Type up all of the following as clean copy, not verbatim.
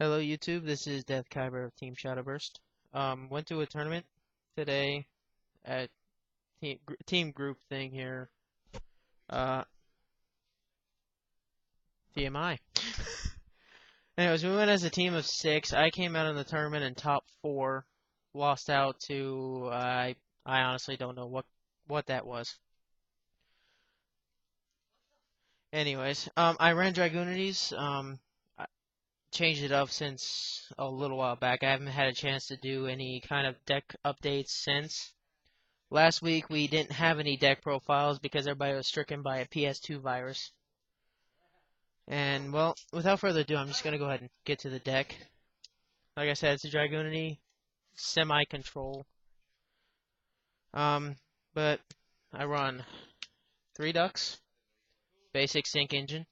Hello YouTube, this is Death Kyber of Team Shadowburst. Went to a tournament today at team group thing here. Uh, TMI. Anyways, we went as a team of six. I came out in the tournament in top four. Lost out to I honestly don't know what that was. Anyways, I ran Dragunities. I changed it up since a little while back. I haven't had a chance to do any kind of deck updates since. Last week we didn't have any deck profiles because everybody was stricken by a PS2 virus. And well, without further ado, I'm just gonna go ahead and get to the deck. Like I said, it's a Dragunity semi-control. Um, but I run 3 Ducks, basic sync engine,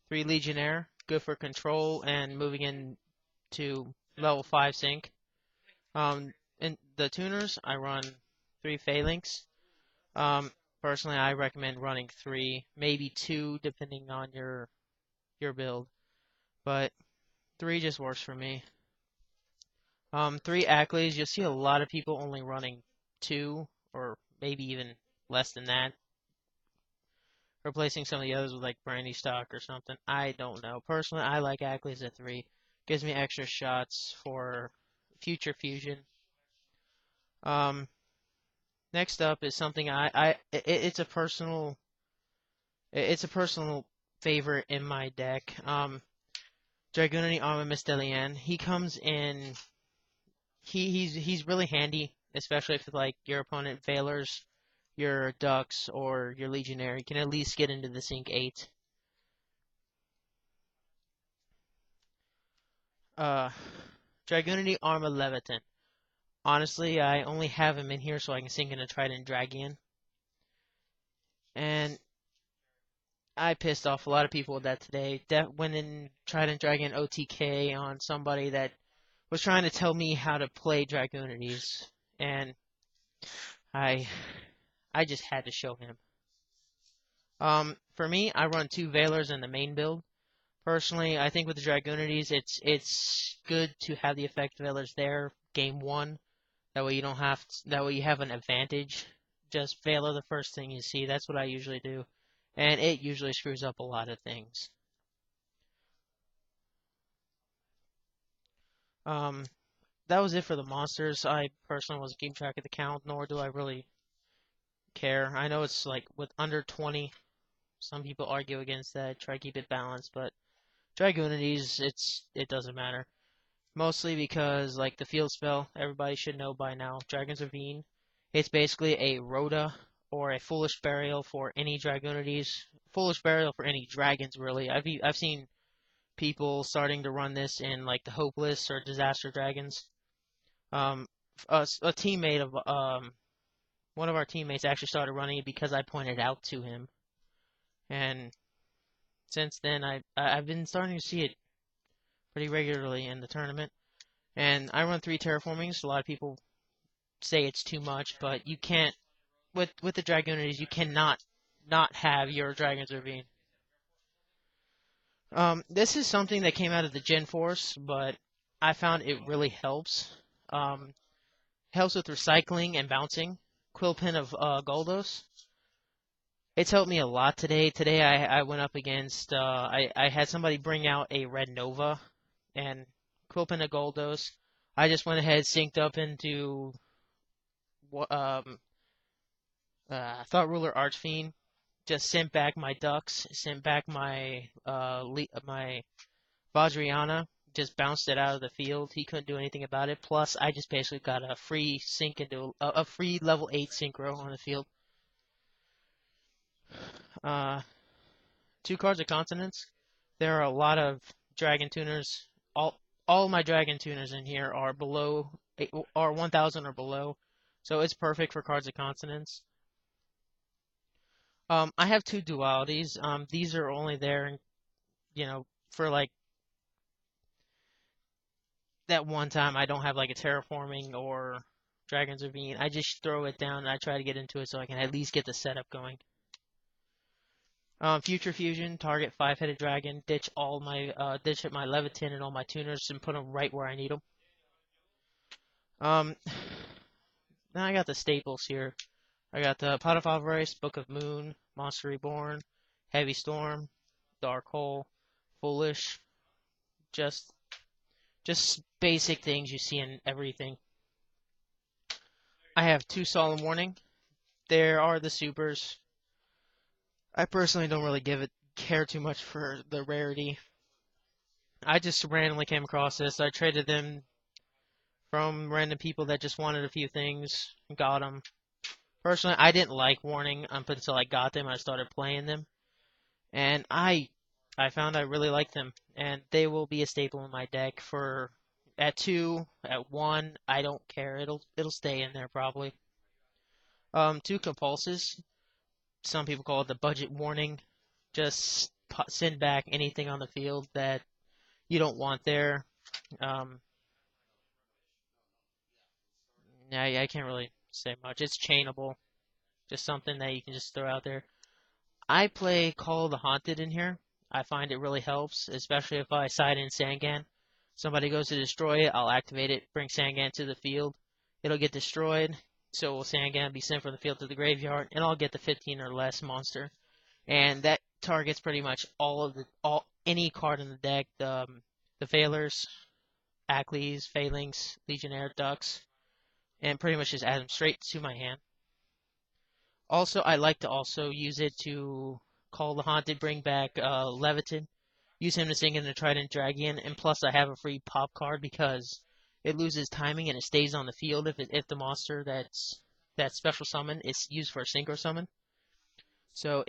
3 Legionnaire, good for control and moving into level 5 sync. In the tuners, I run 3 Phalanx. Um, Personally, I recommend running 3, maybe 2, depending on your build, but 3 just works for me. 3 Acklys, you'll see a lot of people only running 2, or maybe even less than that, replacing some of the others with like Brandy Stock or something. I don't know. Personally, I like Acklys at 3. Gives me extra shots for future fusion. Um, Next up is something it's a personal favorite in my deck. Dragunity Armament Stellian. He comes in. He's really handy, especially if like your opponent Valors, your Ducks, or your Legionnaire. You can at least get into the Sync 8. Uh, Dragunity Arma Leviton. Honestly, I only have him in here so I can sync in a Trident Dragian. And I pissed off a lot of people with that today. That went in Trident Dragon OTK on somebody that was trying to tell me how to play Dragunities, and I I just had to show him. For me, I run 2 Valors in the main build. Personally, I think with the Dragunities, it's good to have the effect Valors there game 1. That way you don't have that way you have an advantage. Just Valor the first thing you see. That's what I usually do, and it usually screws up a lot of things. Um, that was it for the monsters. I personally wasn't keeping track of the count, nor do I really care. I know it's like with under 20. Some people argue against that, try to keep it balanced, but Dragunities, it doesn't matter. Mostly because like the field spell, everybody should know by now. Dragon's Ravine. It's basically a Rhoda or a Foolish Burial for any Dragunities. Foolish Burial for any dragons, really. I've seen people starting to run this in like the Hopeless or Disaster Dragons. Um, a teammate of one of our teammates actually started running it because I pointed out to him, and since then I've been starting to see it pretty regularly in the tournament. And I run 3 Terraformings. A lot of people say it's too much, but you can't with the Dragonities you cannot not have your Dragon's Ravine. This is something that came out of the Gen Force, but I found it really helps. Um, Helps with recycling and bouncing. Quillpin of Goldos. It's helped me a lot today. Today I went up against I had somebody bring out a Red Nova and Quillpin of Goldos. I just went ahead synced up into um Thought Ruler Archfiend. Just sent back my Ducks, sent back my Vajrayana, just bounced it out of the field. He couldn't do anything about it. Plus, I just basically got a free sync into a free level 8 synchro on the field. Uh, 2 Cards of Continents. There are a lot of dragon tuners. All my dragon tuners in here are below are 1,000 or below, so it's perfect for Cards of Continents. I have 2 dualities. These are only there, for like that one time I don't have like a terraforming or Dragon's Ravine. I just throw it down and I try to get into it so I can at least get the setup going. Future Fusion, target five-headed dragon, ditch my Leviathan and all my tuners and put them right where I need them. Um, Now I got the staples here. I got the Pot of Avarice, Book of Moon, Monster Reborn, Heavy Storm, Dark Hole, Foolish, just just basic things you see in everything. I have two Solemn Warning. There are the supers. I personally don't really care too much for the rarity. I just randomly came across this. I traded them from random people that just wanted a few things, got them. Personally, I didn't like Warning up until I got them. I started playing them, and I found I really like them, and they will be a staple in my deck for at 2, at 1. I don't care. It'll stay in there probably. Two Compulses. Some people call it the budget warning. Just send back anything on the field that you don't want there. Um, I can't really say much. It's chainable. Just something that you can just throw out there. I play Call of the Haunted in here. I find it really helps, especially if I side in Sangan. Somebody goes to destroy it, I'll activate it, bring Sangan to the field. It'll get destroyed, so will Sangan be sent from the field to the graveyard, and I'll get the 15 or less monster. And that targets pretty much any card in the deck. The Failers, Ackley's, Phalanx, Legionnaire, Ducks, and pretty much just add them straight to my hand. Also, I like to also use it to call the Haunted, bring back Leviathan, use him to sing in the Trident Dragon, and plus I have a free pop card because it loses timing and it stays on the field if the monster that special summon is used for a synchro summon. So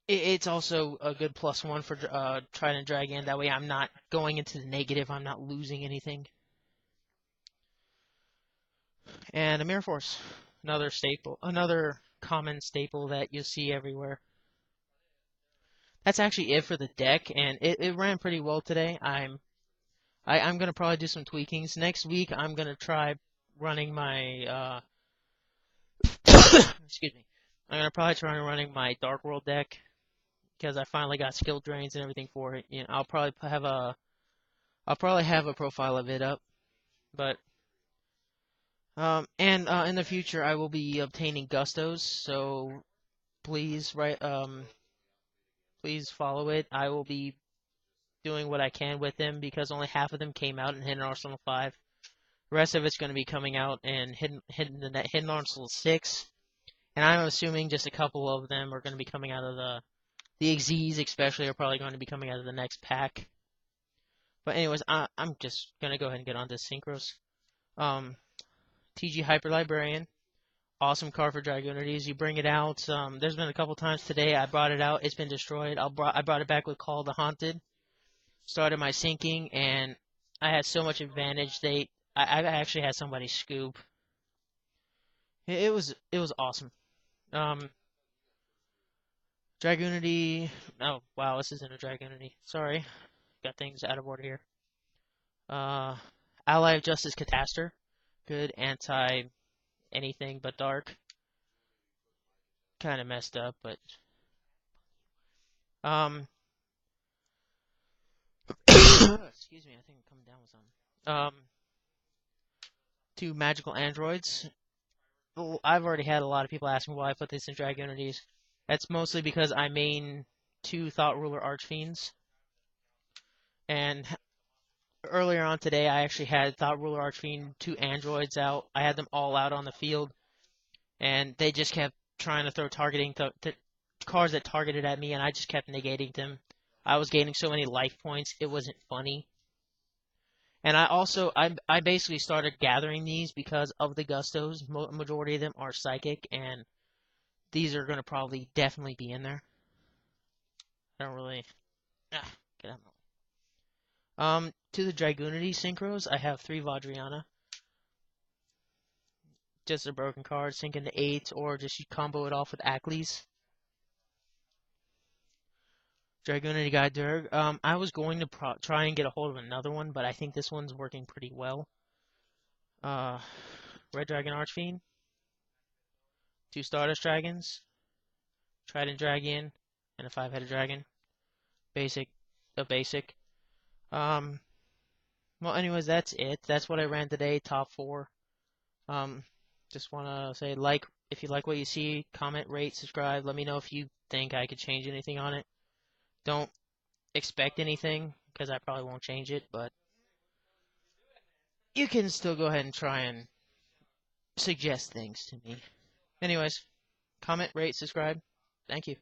it's also a good +1 for Trident Dragon. That way I'm not going into the negative. I'm not losing anything. And a Mirror Force, another common staple that you'll see everywhere. That's actually it for the deck, and it ran pretty well today. I'm gonna probably do some tweakings next week. I'm gonna try running my excuse me. I'm gonna probably try running my Dark World deck because I finally got skill drains and everything for it. You know, I'll probably have a profile of it up, but and in the future I will be obtaining gustos, so please follow it. I will be doing what I can with them because only half of them came out in Hidden Arsenal 5. The rest of it's going to be coming out in Hidden Arsenal 6, and I'm assuming just a couple of them are going to be coming out of the XZs, especially, are probably going to be coming out of the next pack. But anyways, I'm just going to go ahead and get on to Synchros. TG Hyper Librarian. Awesome card for Dragunities. You bring it out. There's been a couple times today I brought it out. It's been destroyed. I brought it back with Call of the Haunted. Started my sinking, and I had so much advantage. I actually had somebody scoop. It was awesome. Dragunity. Oh wow, this isn't a Dragunity. Sorry, got things out of order here. Uh, Ally of Justice Catastor. Good anti anything but dark. Kind of messed up, but excuse me, I think I'm coming down with something. Two magical androids. I've already had a lot of people ask me why I put this in Dragunities. That's mostly because I main two Thought Ruler Archfiends. And earlier on today, I actually had Thought Ruler Archfiend, two androids out. I had them all out on the field. And they just kept trying to throw targeting cards that targeted at me, and I just kept negating them. I was gaining so many life points, it wasn't funny. And I basically started gathering these because of the gustos. Majority of them are psychic, and these are going to probably definitely be in there. I don't really... get out. To the Dragunity Synchros, I have 3 Vajrayana. Just a broken card, sink into 8, or just you combo it off with Ackley's. Dragunity Guide Durg. I was going to try and get a hold of another one, but I think this one's working pretty well. Red Dragon Archfiend. 2 Stardust Dragons. Trident Dragon, and a 5-headed dragon. Basic, a basic. Um, well, anyways, that's it. That's what I ran today, top 4. Um, just want to say, if you like what you see, comment, rate, subscribe. Let me know if you think I could change anything on it. Don't expect anything, because I probably won't change it, but you can still go ahead and try and suggest things to me. Anyways, comment, rate, subscribe. Thank you.